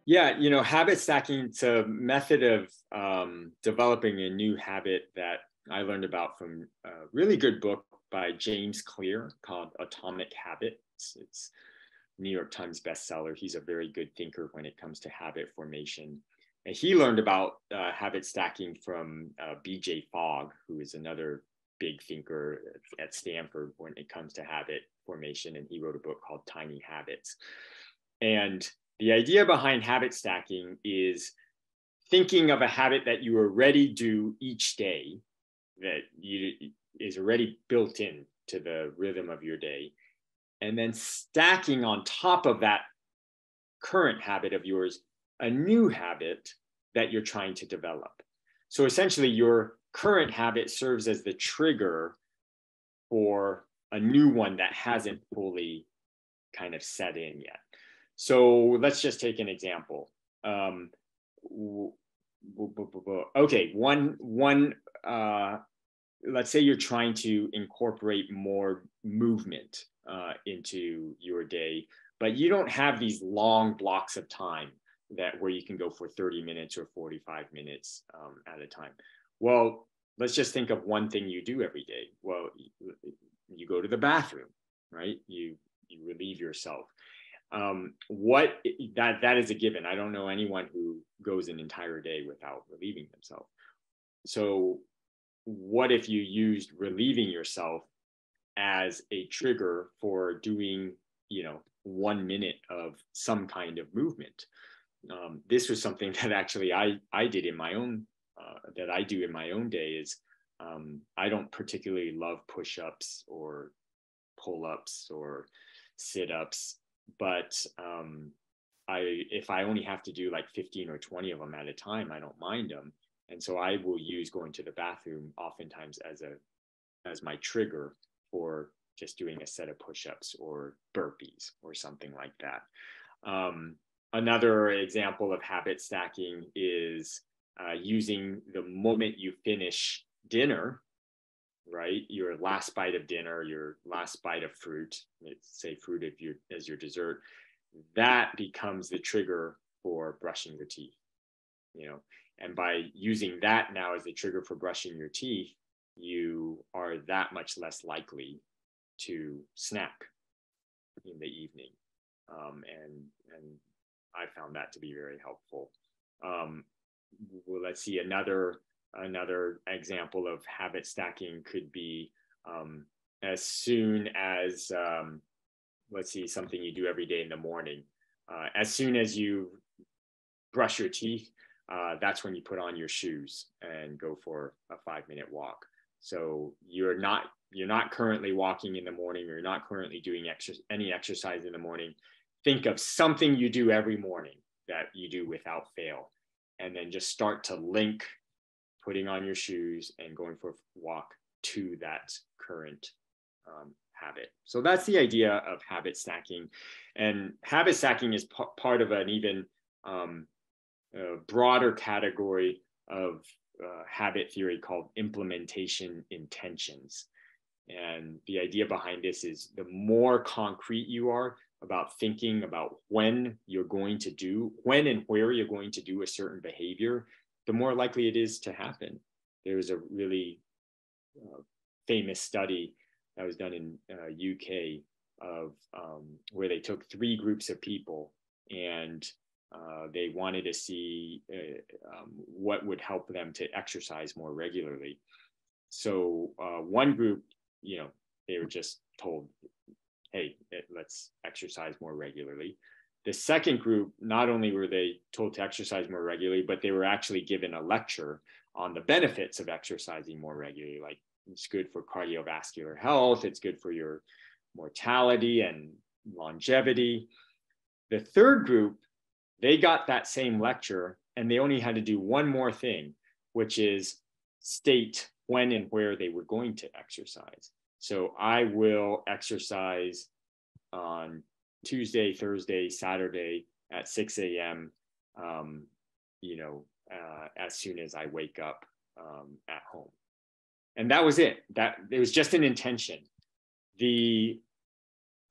Yeah, habit stacking, it's a method of developing a new habit that I learned about from a really good book by James Clear called Atomic Habits. It's New York Times bestseller. He's a very good thinker when it comes to habit formation. And he learned about habit stacking from BJ Fogg, who is another big thinker at Stanford when it comes to habit formation. And he wrote a book called Tiny Habits. And the idea behind habit stacking is thinking of a habit that you already do each day that is already built in to the rhythm of your day, and then stacking on top of that current habit of yours a new habit that you're trying to develop. So essentially, your current habit serves as the trigger for a new one that hasn't fully kind of set in yet. So let's just take an example. Okay, let's say you're trying to incorporate more movement into your day, but you don't have these long blocks of time where you can go for 30 minutes or 45 minutes at a time. Well, let's just think of one thing you do every day. Well, you go to the bathroom, right? You relieve yourself. That is a given. I don't know anyone who goes an entire day without relieving themselves. So what if you used relieving yourself as a trigger for doing, 1 minute of some kind of movement? This was something that actually I did in my own, that I do in my own day is I don't particularly love push-ups or pull-ups or sit-ups. But if I only have to do like 15 or 20 of them at a time, I don't mind them. And so I will use going to the bathroom oftentimes as my trigger for just doing a set of push-ups or burpees or something like that. Another example of habit stacking is using the moment you finish dinner, right? Your last bite of dinner, your last bite of fruit, say fruit as your dessert, that becomes the trigger for brushing your teeth, and by using that now as the trigger for brushing your teeth, you are that much less likely to snack in the evening. And I found that to be very helpful. Well, let's see, another example of habit stacking could be as soon as, let's see, something you do every day in the morning. As soon as you brush your teeth, that's when you put on your shoes and go for a 5-minute walk. So you're not currently walking in the morning, or you're not currently doing any exercise in the morning. Think of something you do every morning that you do without fail, and then just start to link putting on your shoes and going for a walk to that current habit. So that's the idea of habit stacking. And habit stacking is part of an even broader category of habit theory called implementation intentions. And the idea behind this is the more concrete you are about thinking about when and where you're going to do a certain behavior, the more likely it is to happen. There's a really famous study that was done in UK of where they took 3 groups of people, and they wanted to see what would help them to exercise more regularly. So one group, they were just told, hey, let's exercise more regularly. The second group, not only were they told to exercise more regularly, but they were actually given a lecture on the benefits of exercising more regularly. Like, it's good for cardiovascular health, it's good for your mortality and longevity. The third group, they got that same lecture, and they only had to do one more thing, which is state when and where they were going to exercise. So I will exercise on Tuesday, Thursday, Saturday at 6 a.m., as soon as I wake up at home. And that was it. It was just an intention. The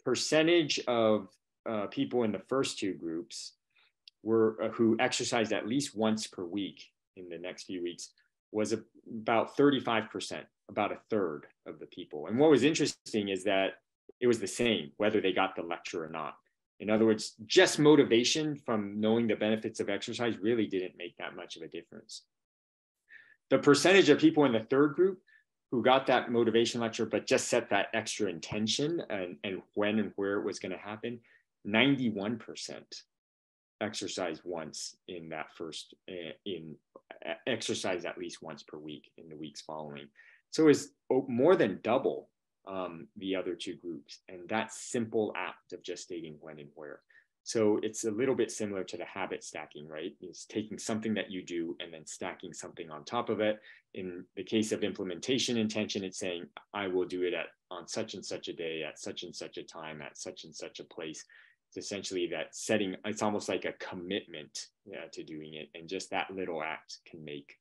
percentage of people in the first 2 groups who exercised at least once per week in the next few weeks was about 35%, about a third of the people. And what was interesting is that it was the same whether they got the lecture or not. In other words, just motivation from knowing the benefits of exercise really didn't make that much of a difference. The percentage of people in the third group who got that motivation lecture, but just set that extra intention and when and where it was going to happen, 91% exercise once in that first, exercise at least once per week in the weeks following. So it was more than double the other two groups. And that simple act of just stating when and where. So it's a little bit similar to the habit stacking, right? It's taking something that you do and then stacking something on top of it. In the case of implementation intention, it's saying, I will do it on such and such a day, at such and such a time, at such and such a place. It's essentially that setting, it's almost like a commitment to doing it. And just that little act can make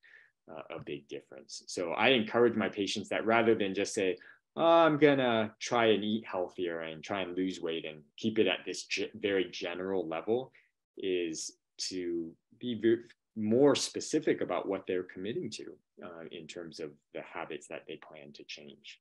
a big difference. So I encourage my patients that rather than just say, I'm gonna try and eat healthier and try and lose weight and keep it at this very general level, is to be more specific about what they're committing to in terms of the habits that they plan to change.